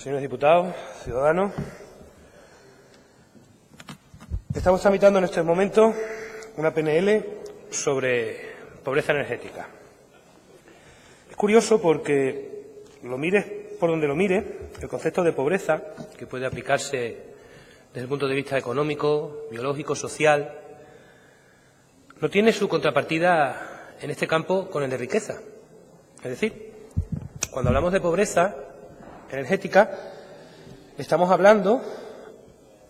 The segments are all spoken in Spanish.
Señores diputados, ciudadanos, estamos tramitando en estos momentos una PNL sobre pobreza energética. Es curioso porque, lo mires por donde lo mires, el concepto de pobreza, que puede aplicarse desde el punto de vista económico, biológico, social, no tiene su contrapartida en este campo con el de riqueza. Es decir, cuando hablamos de pobreza energética, estamos hablando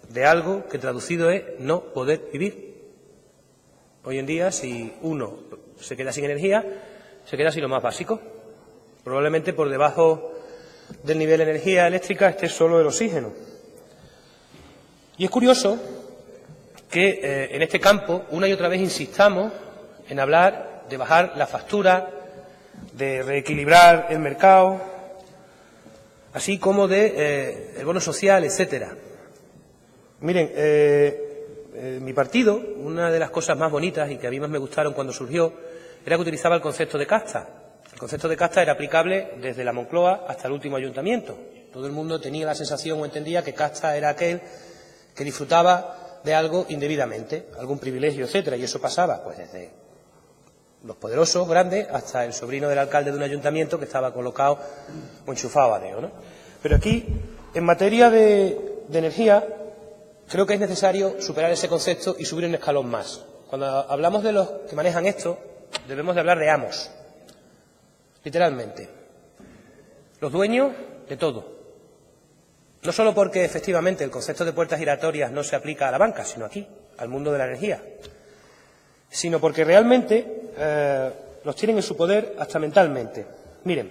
de algo que traducido es no poder vivir. Hoy en día, si uno se queda sin energía, se queda sin lo más básico. Probablemente por debajo del nivel de energía eléctrica esté solo el oxígeno. Y es curioso que en este campo una y otra vez insistamos en hablar de bajar la factura, de reequilibrar el mercado, así como de el bono social, etcétera. Miren, mi partido, una de las cosas más bonitas y que a mí más me gustaron cuando surgió, era que utilizaba el concepto de casta. El concepto de casta era aplicable desde la Moncloa hasta el último ayuntamiento. Todo el mundo tenía la sensación o entendía que casta era aquel que disfrutaba de algo indebidamente, algún privilegio, etcétera, y eso pasaba pues desde los poderosos grandes hasta el sobrino del alcalde de un ayuntamiento que estaba colocado o enchufado a dedo, ¿no? Pero aquí, en materia de energía, creo que es necesario superar ese concepto y subir un escalón más. Cuando hablamos de los que manejan esto, debemos de hablar de amos, literalmente. Los dueños de todo. No solo porque efectivamente el concepto de puertas giratorias no se aplica a la banca, sino aquí, al mundo de la energía, sino porque realmente los tienen en su poder hasta mentalmente. Miren,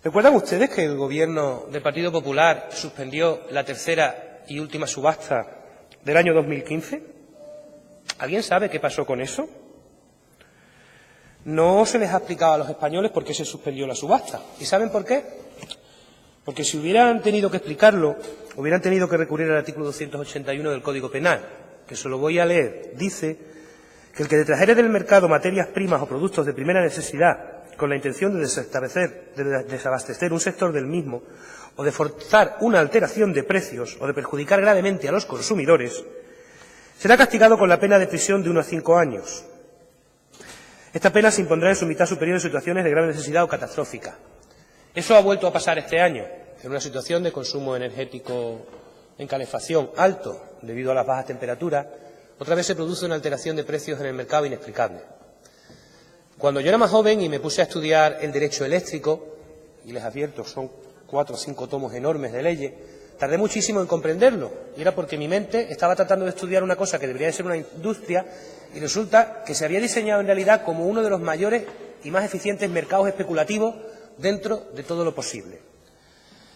¿recuerdan ustedes que el gobierno del Partido Popular suspendió la tercera y última subasta del año 2015? ¿Alguien sabe qué pasó con eso? No se les ha explicado a los españoles por qué se suspendió la subasta. ¿Y saben por qué? Porque si hubieran tenido que explicarlo, hubieran tenido que recurrir al artículo 281 del Código Penal, que se lo voy a leer. Dice que el que trajere del mercado materias primas o productos de primera necesidad con la intención de desabastecer un sector del mismo o de forzar una alteración de precios o de perjudicar gravemente a los consumidores, será castigado con la pena de prisión de 1 a 5 años. Esta pena se impondrá en su mitad superior en situaciones de grave necesidad o catastrófica. Eso ha vuelto a pasar este año, en una situación de consumo energético en calefacción alto debido a las bajas temperaturas. Otra vez se produce una alteración de precios en el mercado inexplicable. Cuando yo era más joven y me puse a estudiar el derecho eléctrico, y les advierto, son 4 o 5 tomos enormes de leyes, tardé muchísimo en comprenderlo, y era porque mi mente estaba tratando de estudiar una cosa que debería de ser una industria, y resulta que se había diseñado en realidad como uno de los mayores y más eficientes mercados especulativos dentro de todo lo posible.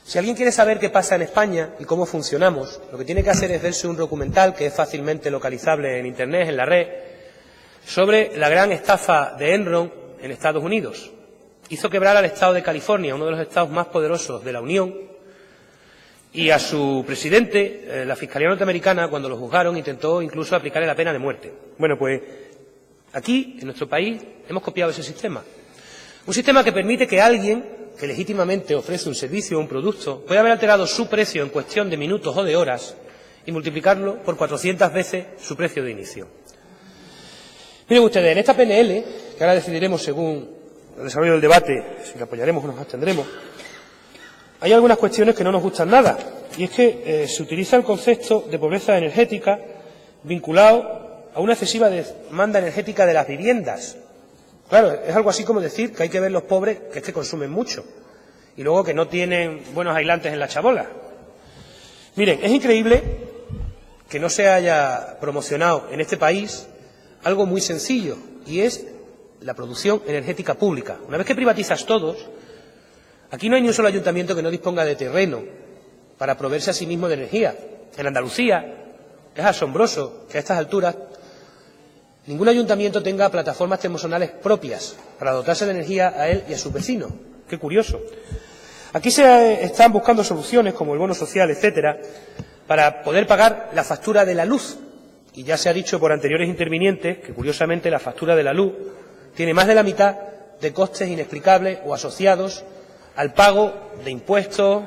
Si alguien quiere saber qué pasa en España y cómo funcionamos, lo que tiene que hacer es verse un documental que es fácilmente localizable en Internet, en la red, sobre la gran estafa de Enron en Estados Unidos. Hizo quebrar al estado de California, uno de los estados más poderosos de la Unión, y a su presidente, la Fiscalía norteamericana, cuando lo juzgaron, intentó incluso aplicarle la pena de muerte. Bueno, pues aquí, en nuestro país, hemos copiado ese sistema. Un sistema que permite que alguien que legítimamente ofrece un servicio o un producto pueda haber alterado su precio en cuestión de minutos o de horas y multiplicarlo por 400 veces su precio de inicio. Miren ustedes, en esta PNL, que ahora decidiremos según el desarrollo del debate, si la apoyaremos o nos abstendremos, hay algunas cuestiones que no nos gustan nada, y es que se utiliza el concepto de pobreza energética vinculado a una excesiva demanda energética de las viviendas. Claro, es algo así como decir que hay que ver los pobres que es que consumen mucho y luego que no tienen buenos aislantes en la chabola. Miren, es increíble que no se haya promocionado en este país algo muy sencillo, y es la producción energética pública. Una vez que privatizas todos, aquí no hay ni un solo ayuntamiento que no disponga de terreno para proveerse a sí mismo de energía. En Andalucía es asombroso que a estas alturas ningún ayuntamiento tenga plataformas termosolares propias para dotarse de energía a él y a sus vecinos. Qué curioso. Aquí se están buscando soluciones como el bono social, etcétera, para poder pagar la factura de la luz. Y ya se ha dicho por anteriores intervinientes que, curiosamente, la factura de la luz tiene más de la mitad de costes inexplicables o asociados al pago de impuestos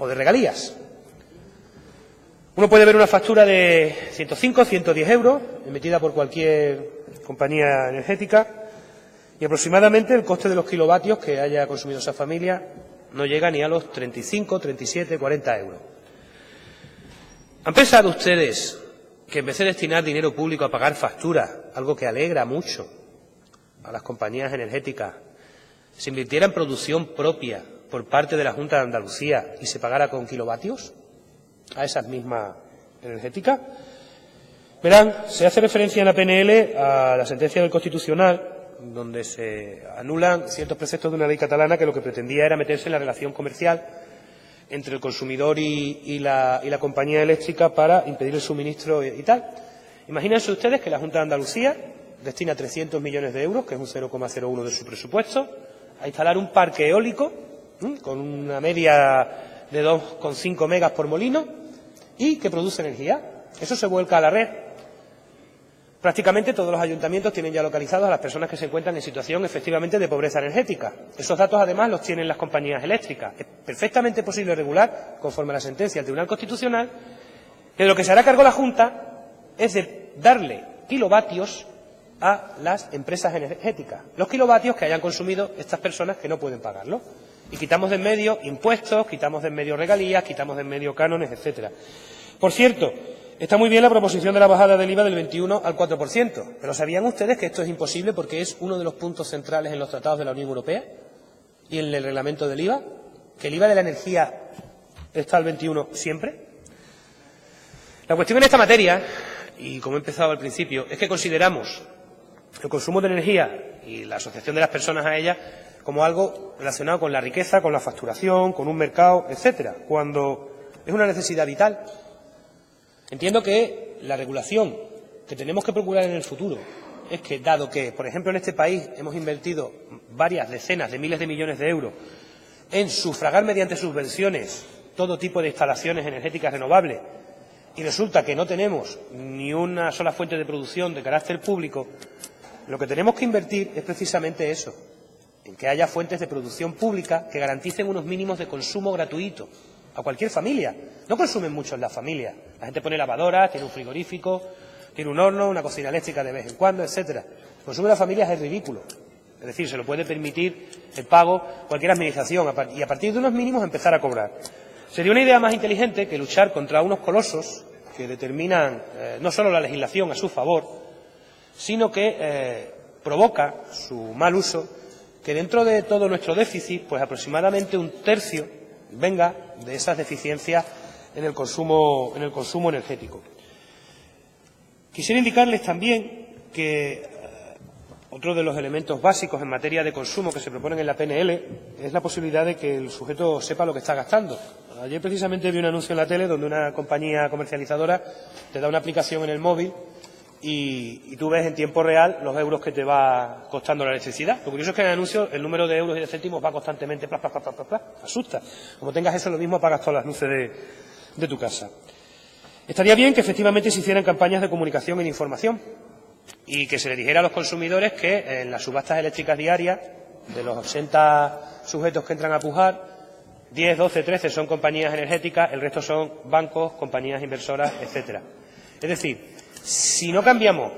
o de regalías. Uno puede ver una factura de 105, 110 euros, emitida por cualquier compañía energética, y aproximadamente el coste de los kilovatios que haya consumido esa familia no llega ni a los 35, 37, 40 euros. ¿Han pensado ustedes que en vez de destinar dinero público a pagar facturas, algo que alegra mucho a las compañías energéticas, se invirtiera en producción propia por parte de la Junta de Andalucía y se pagara con kilovatios a esas mismas energéticas? Verán, se hace referencia en la PNL a la sentencia del Constitucional, donde se anulan ciertos preceptos de una ley catalana que lo que pretendía era meterse en la relación comercial entre el consumidor y la compañía eléctrica para impedir el suministro y tal. Imagínense ustedes que la Junta de Andalucía destina 300 millones de euros, que es un 0,01 de su presupuesto, a instalar un parque eólico con una media de 2,5 megas por molino y que produce energía. Eso se vuelca a la red. Prácticamente todos los ayuntamientos tienen ya localizados a las personas que se encuentran en situación efectivamente de pobreza energética. Esos datos además los tienen las compañías eléctricas. Es perfectamente posible regular, conforme a la sentencia del Tribunal Constitucional, que lo que se hará cargo la Junta es de darle kilovatios a las empresas energéticas, los kilovatios que hayan consumido estas personas que no pueden pagarlo. Y quitamos de en medio impuestos, quitamos de en medio regalías, quitamos de en medio cánones, etcétera. Por cierto, está muy bien la proposición de la bajada del IVA del 21 al 4%, pero ¿sabían ustedes que esto es imposible porque es uno de los puntos centrales en los tratados de la Unión Europea y en el reglamento del IVA? ¿Que el IVA de la energía está al 21 siempre? La cuestión en esta materia, y como he empezado al principio, es que consideramos el consumo de energía y la asociación de las personas a ella como algo relacionado con la riqueza, con la facturación, con un mercado, etcétera, cuando es una necesidad vital. Entiendo que la regulación que tenemos que procurar en el futuro es que, dado que, por ejemplo, en este país hemos invertido varias decenas de miles de millones de euros en sufragar mediante subvenciones todo tipo de instalaciones energéticas renovables y resulta que no tenemos ni una sola fuente de producción de carácter público, lo que tenemos que invertir es precisamente eso, en que haya fuentes de producción pública que garanticen unos mínimos de consumo gratuito a cualquier familia. No consumen mucho en las familias. La gente pone lavadoras, tiene un frigorífico, tiene un horno, una cocina eléctrica de vez en cuando, etcétera. El consumo de las familias es ridículo. Es decir, se lo puede permitir el pago cualquier administración y a partir de unos mínimos empezar a cobrar. Sería una idea más inteligente que luchar contra unos colosos que determinan no solo la legislación a su favor, sino que provoca su mal uso, que dentro de todo nuestro déficit, pues aproximadamente un tercio venga de esas deficiencias en el consumo energético. Quisiera indicarles también que otro de los elementos básicos en materia de consumo que se proponen en la PNL es la posibilidad de que el sujeto sepa lo que está gastando. Ayer precisamente vi un anuncio en la tele donde una compañía comercializadora te da una aplicación en el móvil y tú ves en tiempo real los euros que te va costando la electricidad. Lo curioso es que en el anuncio el número de euros y de céntimos va constantemente, plas, plas, plas, plas, plas, asusta. Como tengas eso, lo mismo apagas todas las luces de tu casa. Estaría bien que efectivamente se hicieran campañas de comunicación y de información y que se le dijera a los consumidores que en las subastas eléctricas diarias, de los 80 sujetos que entran a pujar, 10, 12, 13 son compañías energéticas, el resto son bancos, compañías inversoras, etcétera. Es decir, si no cambiamos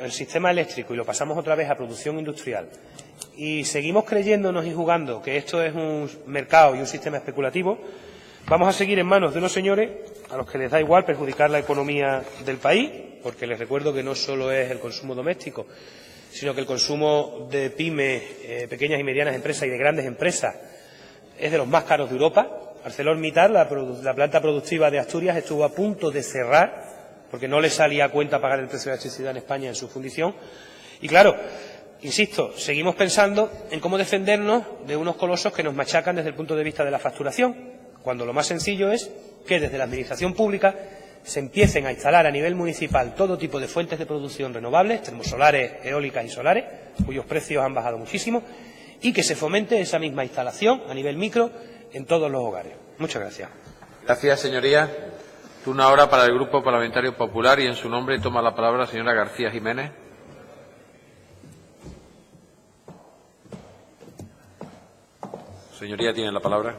el sistema eléctrico y lo pasamos otra vez a producción industrial y seguimos creyéndonos y jugando que esto es un mercado y un sistema especulativo, vamos a seguir en manos de unos señores a los que les da igual perjudicar la economía del país, porque les recuerdo que no solo es el consumo doméstico, sino que el consumo de pymes, pequeñas y medianas empresas y de grandes empresas es de los más caros de Europa. ArcelorMittal, la planta productiva de Asturias, estuvo a punto de cerrar porque no le salía a cuenta pagar el precio de la electricidad en España en su fundición. Y claro, insisto, seguimos pensando en cómo defendernos de unos colosos que nos machacan desde el punto de vista de la facturación, cuando lo más sencillo es que desde la administración pública se empiecen a instalar a nivel municipal todo tipo de fuentes de producción renovables, termosolares, eólicas y solares, cuyos precios han bajado muchísimo, y que se fomente esa misma instalación a nivel micro en todos los hogares. Muchas gracias. Gracias, señoría. Turno ahora para el Grupo Parlamentario Popular y en su nombre toma la palabra la señora García Jiménez. Señoría, tiene la palabra.